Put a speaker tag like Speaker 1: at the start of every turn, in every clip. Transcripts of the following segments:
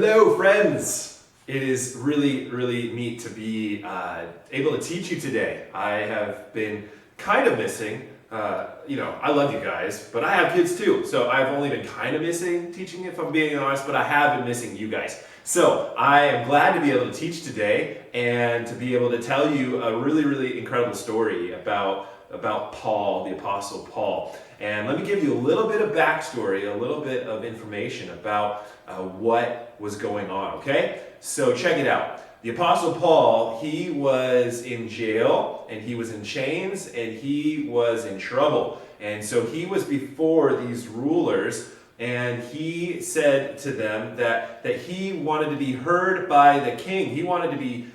Speaker 1: Hello, friends. It is really, really neat to be able to teach you today. I have been kind of missing, I love you guys, but I have kids too. So I've only been kind of missing teaching, if I'm being honest, but I have been missing you guys. So I am glad to be able to teach today and to be able to tell you a really, really incredible story about Paul, the Apostle Paul. And let me give you a little bit of backstory, a little bit of information about what was going on, okay? So check it out. The Apostle Paul, he was in jail, and he was in chains, and he was in trouble. And so he was before these rulers, and he said to them that he wanted to be heard by the king. He wanted to be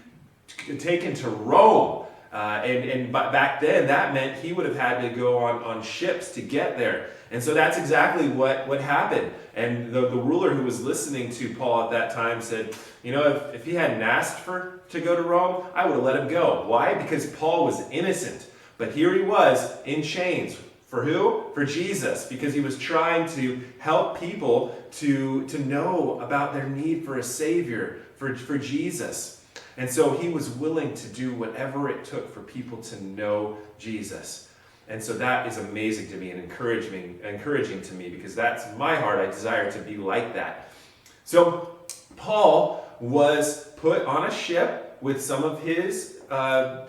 Speaker 1: taken to Rome. And back then, that meant he would have had to go on ships to get there. And so that's exactly what happened. And the ruler who was listening to Paul at that time said, if he hadn't asked to go to Rome, I would have let him go. Why? Because Paul was innocent. But here he was in chains. For who? For Jesus. Because he was trying to help people to know about their need for a Savior, for Jesus. And so he was willing to do whatever it took for people to know Jesus. And so that is amazing to me and encouraging to me, because that's my heart. I desire to be like that. So Paul was put on a ship with some of his,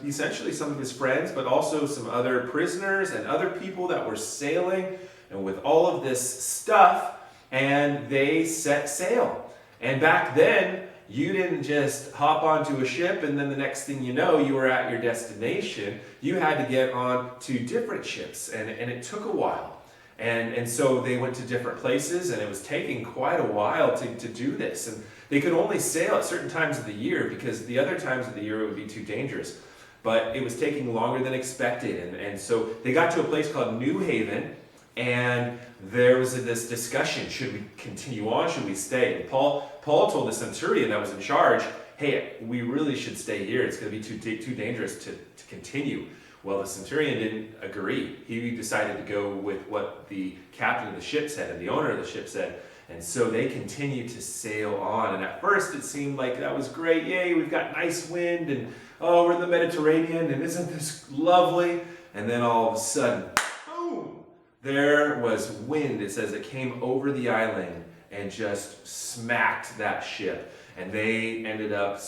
Speaker 1: essentially some of his friends, but also some other prisoners and other people that were sailing, and with all of this stuff, and they set sail. And back then, you didn't just hop onto a ship and then the next thing you know, you were at your destination. You had to get on to different ships, and it took a while. And so they went to different places, and it was taking quite a while to do this. And they could only sail at certain times of the year, because the other times of the year it would be too dangerous. But it was taking longer than expected. And so they got to a place called New Haven, and there was this discussion: should we continue on? Should we stay? And Paul told the centurion that was in charge, hey, we really should stay here. It's going to be too dangerous to continue. Well, the centurion didn't agree. He decided to go with what the captain of the ship said and the owner of the ship said. And so they continued to sail on. And at first it seemed like that was great. Yay, we've got nice wind, and oh, we're in the Mediterranean, and isn't this lovely? And then all of a sudden, boom, there was wind. It says it came over the island and just smacked that ship. And they ended up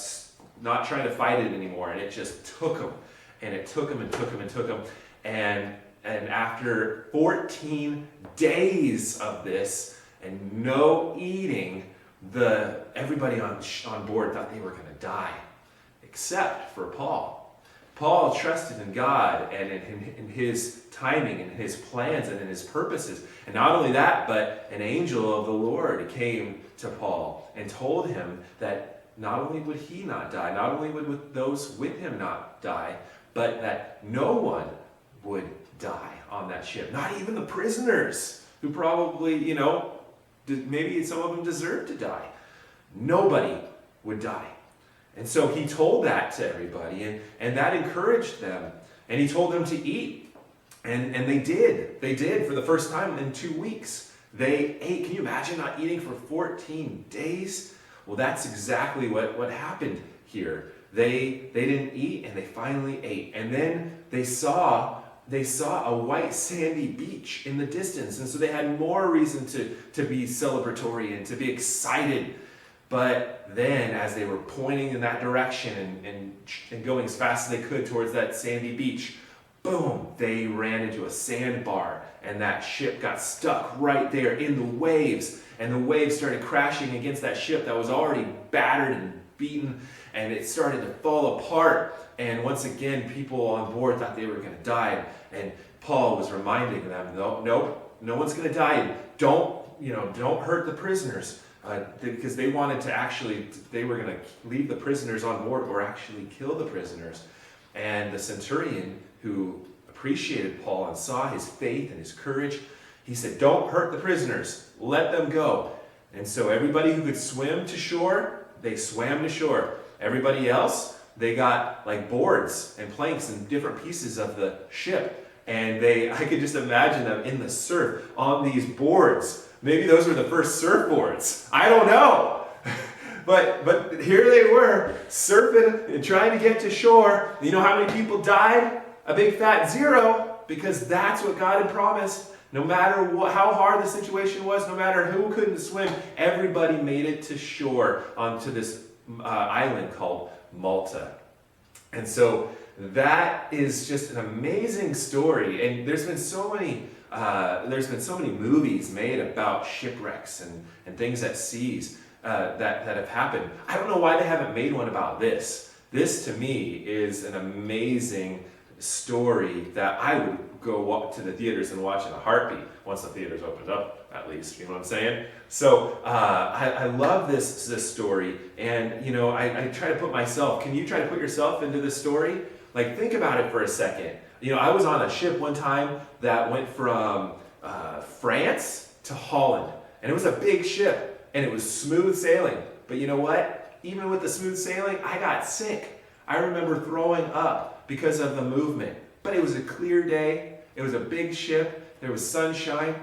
Speaker 1: not trying to fight it anymore. And it just took them. And it took them and took them and took them. And after 14 days of this and no eating, everybody on board thought they were going to die, except for Paul. Paul trusted in God and in his timing and his plans and in his purposes. And not only that, but an angel of the Lord came to Paul and told him that not only would he not die, not only would those with him not die, but that no one would die on that ship. Not even the prisoners, who probably, maybe some of them deserved to die. Nobody would die. And so he told that to everybody, and that encouraged them. And he told them to eat. And they did. They did for the first time in 2 weeks. They ate. Can you imagine not eating for 14 days? Well, that's exactly what happened here. They didn't eat, and they finally ate. And then they saw a white sandy beach in the distance. And so they had more reason to be celebratory and to be excited. But then, as they were pointing in that direction and going as fast as they could towards that sandy beach, boom, they ran into a sandbar, and that ship got stuck right there in the waves. And the waves started crashing against that ship that was already battered and beaten, and it started to fall apart. And once again, people on board thought they were going to die. And Paul was reminding them, no one's going to die. Don't hurt the prisoners. Because they wanted to they were going to leave the prisoners on board or actually kill the prisoners. And the centurion, who appreciated Paul and saw his faith and his courage, he said, don't hurt the prisoners, let them go. And so everybody who could swim to shore, they swam to shore. Everybody else, they got like boards and planks and different pieces of the ship. And I could just imagine them in the surf on these boards. Maybe those were the first surfboards. I don't know. but here they were, surfing and trying to get to shore. You know how many people died? A big fat zero, because that's what God had promised. No matter how hard the situation was, no matter who couldn't swim, everybody made it to shore onto this island called Malta. And so that is just an amazing story. And there's been so many movies made about shipwrecks and things at seas that have happened. I don't know why they haven't made one about this. This to me is an amazing story that I would go to the theaters and watch in a heartbeat, once the theaters opened up, at least. You know what I'm saying? So I love this story, and you know, I try to put myself. Can you try to put yourself into this story? Like, think about it for a second. You know, I was on a ship one time that went from France to Holland, and it was a big ship, and it was smooth sailing. But you know what? Even with the smooth sailing, I got sick. I remember throwing up because of the movement. But it was a clear day. It was a big ship. There was sunshine.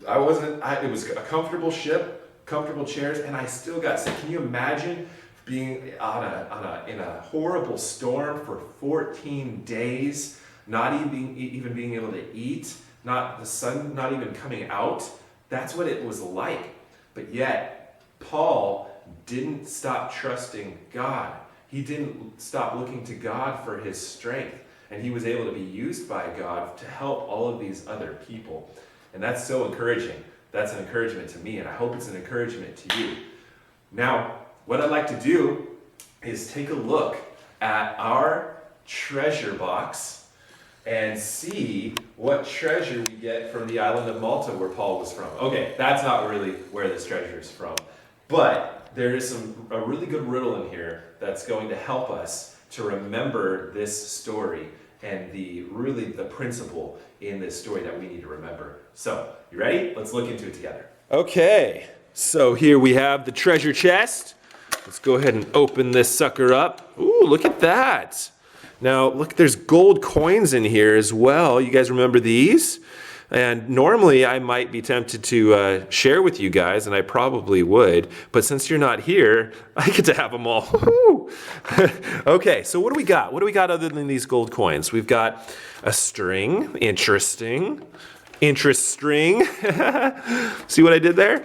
Speaker 1: It was a comfortable ship, comfortable chairs, and I still got sick. Can you imagine being in a horrible storm for 14 days, not even being able to eat, the sun not even coming out? That's what it was like. But yet, Paul didn't stop trusting God. He didn't stop looking to God for his strength. And he was able to be used by God to help all of these other people. And that's so encouraging. That's an encouragement to me, and I hope it's an encouragement to you. Now, what I'd like to do is take a look at our treasure box and see what treasure we get from the island of Malta where Paul was from. Okay, that's not really where this treasure is from, but there is a really good riddle in here that's going to help us to remember this story and the principle in this story that we need to remember. So, you ready? Let's look into it together. Okay, so here we have the treasure chest. Let's go ahead and open this sucker up. Ooh, look at that. Now, look, there's gold coins in here as well. You guys remember these? And normally I might be tempted to share with you guys, and I probably would, but since you're not here, I get to have them all. Okay, so what do we got? What do we got other than these gold coins? We've got a string, interesting. Interest string. See what I did there?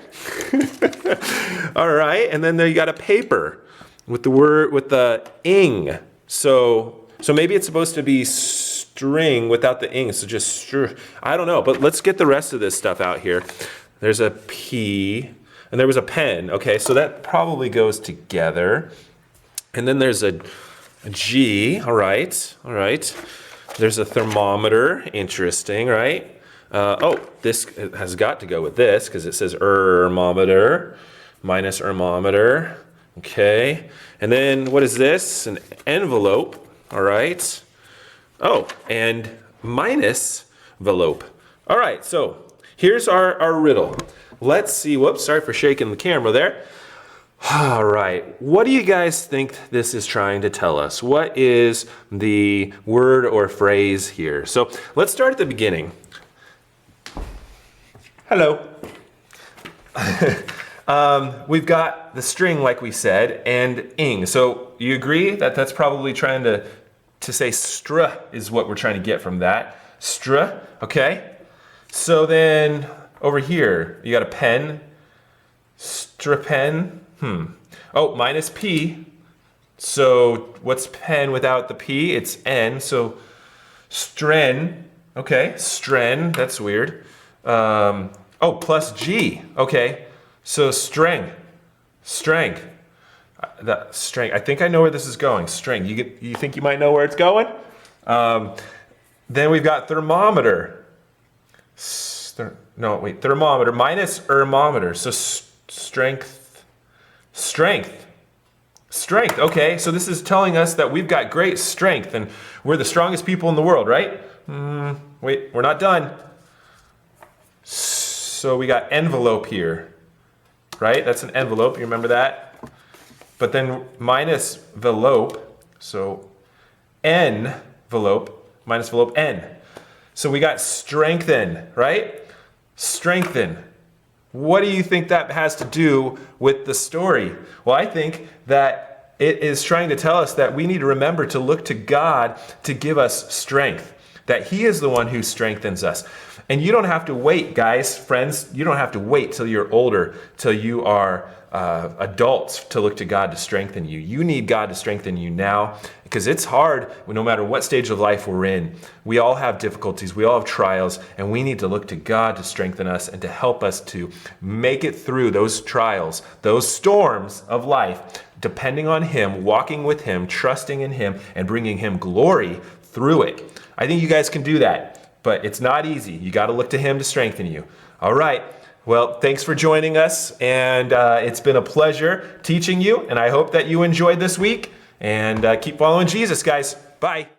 Speaker 1: All right, and then there you got a paper with the ing. So maybe it's supposed to be string without the ing, so just I don't know, but let's get the rest of this stuff out here. There's a P, and there was a pen. Okay, so that probably goes together. And then there's a G. All right. There's a thermometer. Interesting, right? This has got to go with this because it says thermometer minus thermometer. Okay, and then what is this? An envelope. All right. Oh, and minus envelope. All right, so here's our riddle. Let's see. Whoops, sorry for shaking the camera there. All right, what do you guys think this is trying to tell us? What is the word or phrase here? So let's start at the beginning. Hello. We've got the string, like we said, and ing. So you agree that that's probably trying to say str is what we're trying to get from that. Str, okay? So then over here, you got a pen. Pen. Oh, minus P. So what's pen without the P? It's N. So stren. Okay, stren. That's weird. Plus G. Okay. So strength. That strength. I think I know where this is going. Strength. You think you might know where it's going? Then we've got thermometer. Thermometer minus thermometer. So strength. Okay, so this is telling us that we've got great strength and we're the strongest people in the world, right? Wait, we're not done. So we got envelope here, right? That's an envelope, you remember that? But then minus velope, so envelope, minus velope, N. So we got strengthen, right? Strengthen. What do you think that has to do with the story? Well, I think that it is trying to tell us that we need to remember to look to God to give us strength, that He is the one who strengthens us. And you don't have to wait, guys, friends. You don't have to wait till you're older, till you are adults to look to God to strengthen you. You need God to strengthen you now, because it's hard no matter what stage of life we're in. We all have difficulties, we all have trials, and we need to look to God to strengthen us and to help us to make it through those trials, those storms of life, depending on Him, walking with Him, trusting in Him, and bringing Him glory through it. I think you guys can do that, but it's not easy. You got to look to Him to strengthen you. All right. Well, thanks for joining us, and it's been a pleasure teaching you, and I hope that you enjoyed this week, and keep following Jesus, guys. Bye.